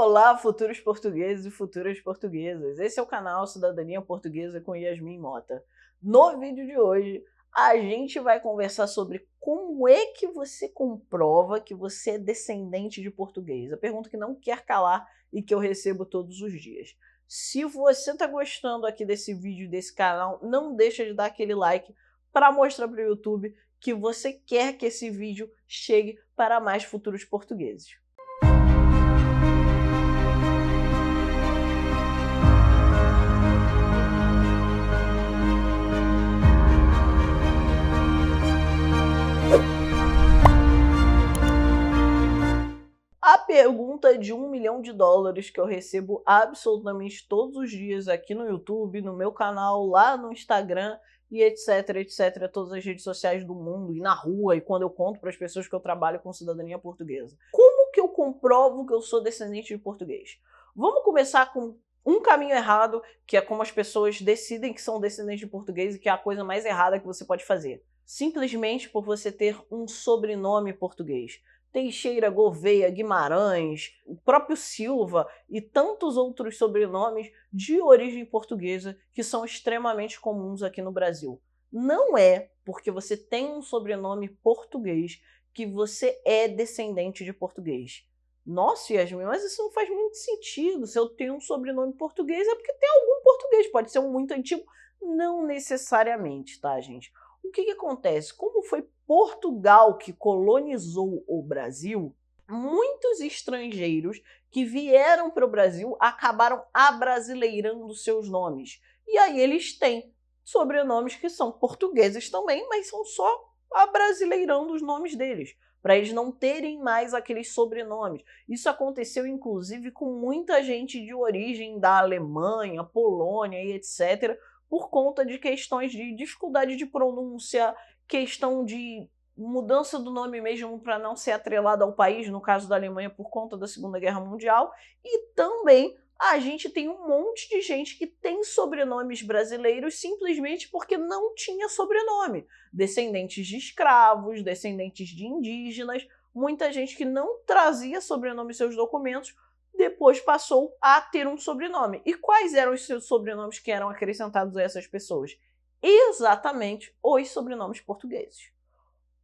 Olá, futuros portugueses e futuras portuguesas. Esse é o canal Cidadania Portuguesa com Yasmin Mota. No vídeo de hoje, a gente vai conversar sobre como é que você comprova que você é descendente de português. A pergunta que não quer calar e que eu recebo todos os dias. Se você está gostando aqui desse vídeo, desse canal, não deixa de dar aquele like para mostrar para o YouTube que você quer que esse vídeo chegue para mais futuros portugueses. A pergunta de $1 milhão que eu recebo absolutamente todos os dias aqui no YouTube, no meu canal, lá no Instagram e etc, todas as redes sociais do mundo, e na rua, e quando eu conto para as pessoas que eu trabalho com cidadania portuguesa. Como que eu comprovo que eu sou descendente de português? Vamos começar com um caminho errado, que é como as pessoas decidem que são descendentes de português e que é a coisa mais errada que você pode fazer. Simplesmente por você ter um sobrenome português. Teixeira, Gouveia, Guimarães, o próprio Silva e tantos outros sobrenomes de origem portuguesa que são extremamente comuns aqui no Brasil. Não é porque você tem um sobrenome português que você é descendente de português. Nossa, Yasmin, mas isso não faz muito sentido. Se eu tenho um sobrenome português é porque tem algum português, pode ser um muito antigo. Não necessariamente, tá, gente? O que acontece? Como foi Portugal que colonizou o Brasil, muitos estrangeiros que vieram para o Brasil acabaram abrasileirando seus nomes. E aí eles têm sobrenomes que são portugueses também, mas são só abrasileirando os nomes deles, para eles não terem mais aqueles sobrenomes. Isso aconteceu, inclusive, com muita gente de origem da Alemanha, Polônia e etc., por conta de questões de dificuldade de pronúncia, questão de mudança do nome mesmo para não ser atrelado ao país, no caso da Alemanha, por conta da Segunda Guerra Mundial, e também a gente tem um monte de gente que tem sobrenomes brasileiros simplesmente porque não tinha sobrenome. Descendentes de escravos, descendentes de indígenas, muita gente que não trazia sobrenome em seus documentos, depois passou a ter um sobrenome. E quais eram os seus sobrenomes que eram acrescentados a essas pessoas? Exatamente os sobrenomes portugueses.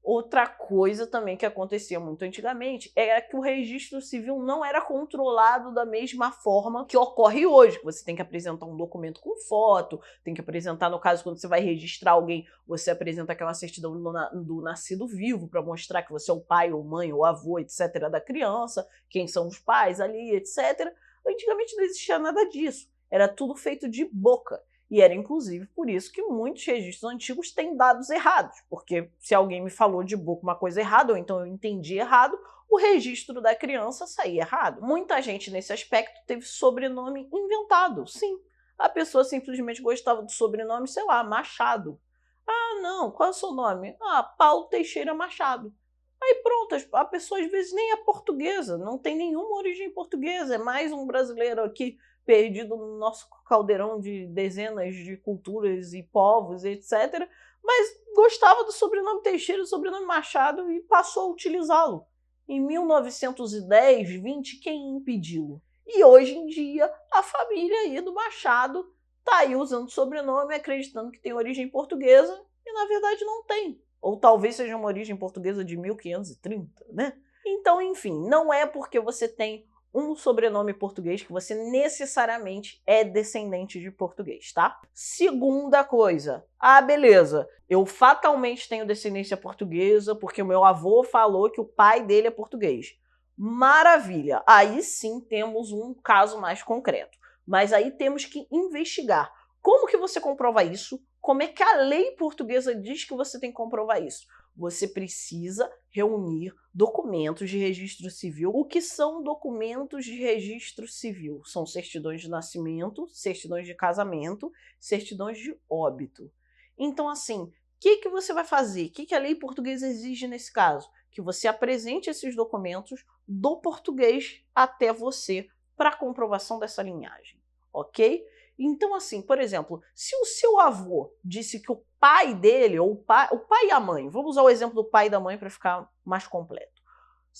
Outra coisa também que acontecia muito antigamente era que o registro civil não era controlado da mesma forma que ocorre hoje, que você tem que apresentar um documento com foto, tem que apresentar, no caso, quando você vai registrar alguém, você apresenta aquela certidão do nascido vivo para mostrar que você é o pai ou mãe ou avô, etc, da criança, quem são os pais ali, etc. Antigamente não existia nada disso, era tudo feito de boca. E era, inclusive, por isso que muitos registros antigos têm dados errados, porque se alguém me falou de boca uma coisa errada, ou então eu entendi errado, o registro da criança saía errado. Muita gente, nesse aspecto, teve sobrenome inventado, sim. A pessoa simplesmente gostava do sobrenome, sei lá, Machado. Ah, não, qual é o seu nome? Ah, Paulo Teixeira Machado. Aí pronto, a pessoa às vezes nem é portuguesa, não tem nenhuma origem portuguesa, é mais um brasileiro aqui perdido no nosso caldeirão de dezenas de culturas e povos, etc. Mas gostava do sobrenome Teixeira, do sobrenome Machado e passou a utilizá-lo. Em 1910, 20, quem impedi-lo? E hoje em dia, a família aí do Machado está aí usando o sobrenome, acreditando que tem origem portuguesa, e na verdade não tem. Ou talvez seja uma origem portuguesa de 1530, né? Então, enfim, não é porque você tem um sobrenome português que você necessariamente é descendente de português, tá? Segunda coisa, beleza, eu fatalmente tenho descendência portuguesa porque o meu avô falou que o pai dele é português. Maravilha, aí sim temos um caso mais concreto, mas aí temos que investigar. Como que você comprova isso? Como é que a lei portuguesa diz que você tem que comprovar isso? Você precisa reunir documentos de registro civil. O que são documentos de registro civil? São certidões de nascimento, certidões de casamento, certidões de óbito. Então, assim, o que você vai fazer? O que a lei portuguesa exige nesse caso? Que você apresente esses documentos do português até você para comprovação dessa linhagem, ok? Então, assim, por exemplo, se o seu avô disse que o pai dele, ou o pai e a mãe, vamos usar o exemplo do pai e da mãe para ficar mais completo.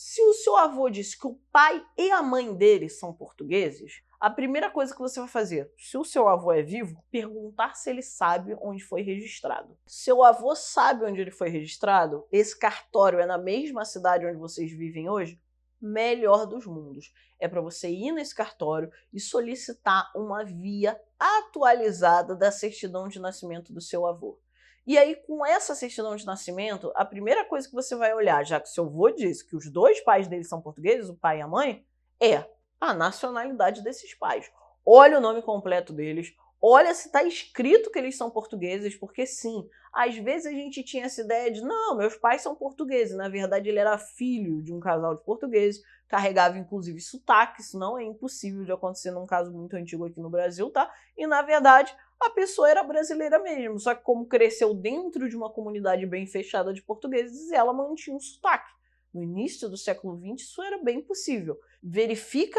Se o seu avô disse que o pai e a mãe dele são portugueses, a primeira coisa que você vai fazer, se o seu avô é vivo, perguntar se ele sabe onde foi registrado. Seu avô sabe onde ele foi registrado? Esse cartório é na mesma cidade onde vocês vivem hoje? Melhor dos mundos. É para você ir nesse cartório e solicitar uma via atualizada da certidão de nascimento do seu avô. E aí, com essa certidão de nascimento, a primeira coisa que você vai olhar, já que seu avô disse que os dois pais dele são portugueses, o pai e a mãe, é a nacionalidade desses pais. Olha o nome completo deles, olha se está escrito que eles são portugueses, porque sim, às vezes a gente tinha essa ideia de, não, meus pais são portugueses, na verdade ele era filho de um casal de portugueses, carregava inclusive sotaque, isso não é impossível de acontecer num caso muito antigo aqui no Brasil, tá? E na verdade a pessoa era brasileira mesmo, só que como cresceu dentro de uma comunidade bem fechada de portugueses, ela mantinha um sotaque. No início do século XX, isso era bem possível. Verifica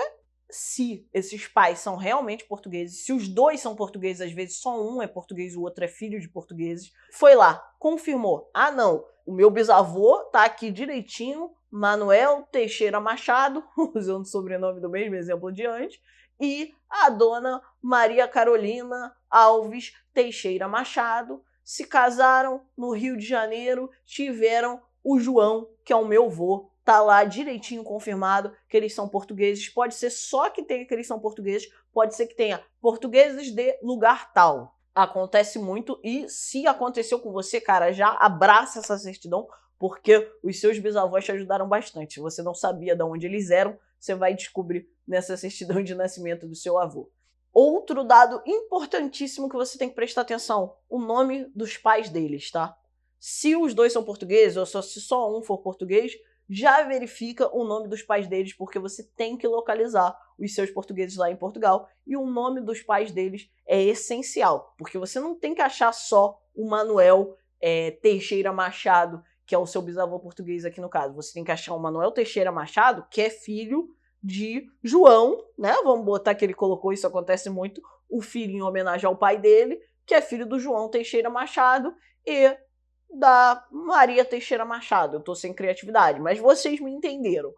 se esses pais são realmente portugueses, se os dois são portugueses, às vezes só um é português, o outro é filho de portugueses. Foi lá, confirmou. Ah, não, o meu bisavô tá aqui direitinho, Manuel Teixeira Machado, usando o sobrenome do mesmo exemplo de antes, e a dona Maria Carolina Alves Teixeira Machado se casaram no Rio de Janeiro, tiveram o João, que é o meu vô, tá lá direitinho confirmado que eles são portugueses. Pode ser só que tenha que eles são portugueses, pode ser que tenha portugueses de lugar tal. Acontece muito e se aconteceu com você, cara, já abraça essa certidão, porque os seus bisavós te ajudaram bastante. Se você não sabia de onde eles eram, você vai descobrir nessa certidão de nascimento do seu avô. Outro dado importantíssimo que você tem que prestar atenção, o nome dos pais deles, tá? Se os dois são portugueses, ou se só um for português, já verifica o nome dos pais deles, porque você tem que localizar os seus portugueses lá em Portugal, e o nome dos pais deles é essencial, porque você não tem que achar só o Manuel Teixeira Machado, que é o seu bisavô português aqui no caso. Você tem que achar o Manuel Teixeira Machado, que é filho de João, né? Vamos botar que ele colocou, isso acontece muito, o filho em homenagem ao pai dele, que é filho do João Teixeira Machado, e da Maria Teixeira Machado. Eu tô sem criatividade, mas vocês me entenderam.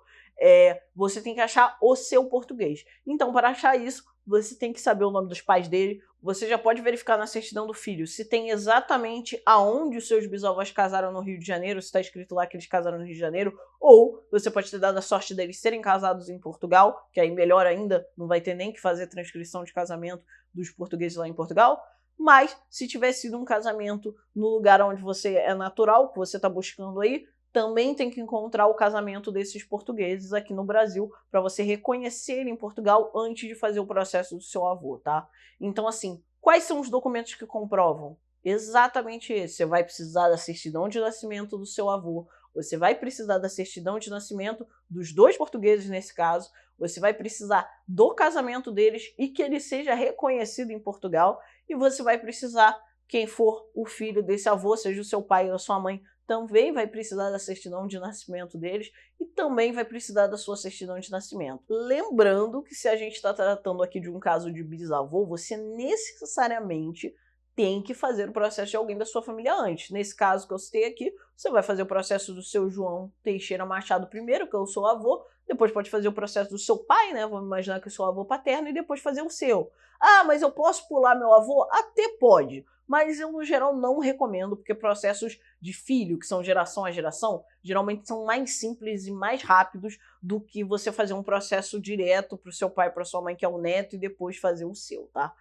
Você tem que achar o seu português. Então, para achar isso, você tem que saber o nome dos pais dele. Você já pode verificar na certidão do filho se tem exatamente aonde os seus bisavós casaram no Rio de Janeiro, se está escrito lá que eles casaram no Rio de Janeiro, ou você pode ter dado a sorte deles serem casados em Portugal, que aí melhor ainda, não vai ter nem que fazer transcrição de casamento dos portugueses lá em Portugal. Mas, se tiver sido um casamento no lugar onde você é natural, que você está buscando aí, também tem que encontrar o casamento desses portugueses aqui no Brasil para você reconhecer em Portugal antes de fazer o processo do seu avô, tá? Então, assim, quais são os documentos que comprovam? Exatamente esse. Você vai precisar da certidão de nascimento do seu avô, você vai precisar da certidão de nascimento dos dois portugueses nesse caso, você vai precisar do casamento deles e que ele seja reconhecido em Portugal, e você vai precisar, quem for o filho desse avô, seja o seu pai ou a sua mãe, também vai precisar da certidão de nascimento deles e também vai precisar da sua certidão de nascimento. Lembrando que se a gente está tratando aqui de um caso de bisavô, você necessariamente tem que fazer o processo de alguém da sua família antes. Nesse caso que eu citei aqui, você vai fazer o processo do seu João Teixeira Machado primeiro, que é o seu avô, depois pode fazer o processo do seu pai, né? Vamos imaginar que é o seu avô paterno, e depois fazer o seu. Ah, mas eu posso pular meu avô? Até pode, mas eu, no geral, não recomendo, porque processos de filho, que são geração a geração, geralmente são mais simples e mais rápidos do que você fazer um processo direto para o seu pai, para sua mãe, que é o neto, e depois fazer o seu, tá?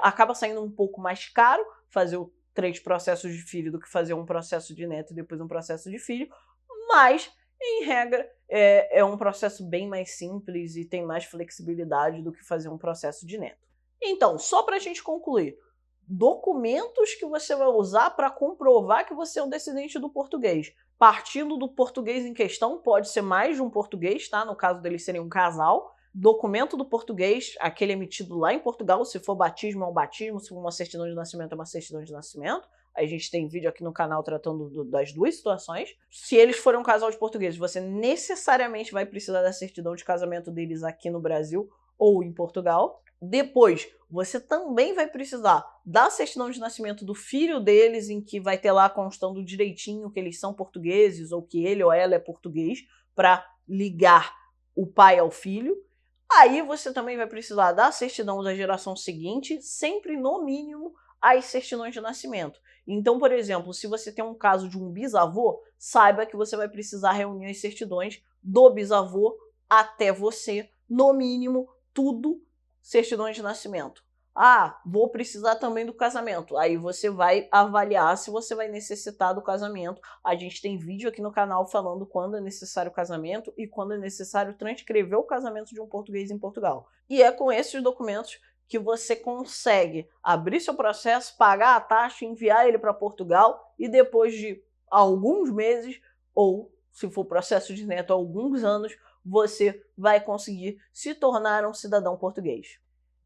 Acaba saindo um pouco mais caro fazer 3 processos de filho do que fazer um processo de neto e depois um processo de filho, mas, em regra, é um processo bem mais simples e tem mais flexibilidade do que fazer um processo de neto. Então, só para a gente concluir, documentos que você vai usar para comprovar que você é um descendente do português. Partindo do português em questão, pode ser mais de um português, tá? No caso deles serem um casal. Documento do português, aquele emitido lá em Portugal, se for batismo é um batismo, se for uma certidão de nascimento é uma certidão de nascimento. A gente tem vídeo aqui no canal tratando das duas situações. Se eles forem um casal de portugueses, você necessariamente vai precisar da certidão de casamento deles aqui no Brasil ou em Portugal. Depois, você também vai precisar da certidão de nascimento do filho deles, em que vai ter lá constando direitinho que eles são portugueses ou que ele ou ela é português, para ligar o pai ao filho. Aí você também vai precisar da certidão da geração seguinte, sempre no mínimo as certidões de nascimento. Então, por exemplo, se você tem um caso de um bisavô, saiba que você vai precisar reunir as certidões do bisavô até você, no mínimo, tudo certidões de nascimento. Ah, vou precisar também do casamento. Aí você vai avaliar se você vai necessitar do casamento. A gente tem vídeo aqui no canal falando quando é necessário o casamento e quando é necessário transcrever o casamento de um português em Portugal. E é com esses documentos que você consegue abrir seu processo, pagar a taxa, enviar ele para Portugal e depois de alguns meses, ou se for processo de neto, alguns anos, você vai conseguir se tornar um cidadão português.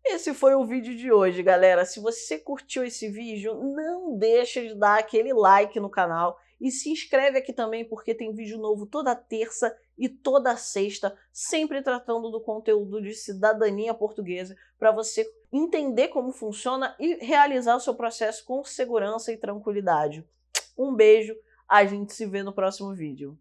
Esse foi o vídeo de hoje, galera. Se você curtiu esse vídeo, não deixa de dar aquele like no canal e se inscreve aqui também porque tem vídeo novo toda terça e toda sexta, sempre tratando do conteúdo de cidadania portuguesa para você entender como funciona e realizar o seu processo com segurança e tranquilidade. Um beijo, a gente se vê no próximo vídeo.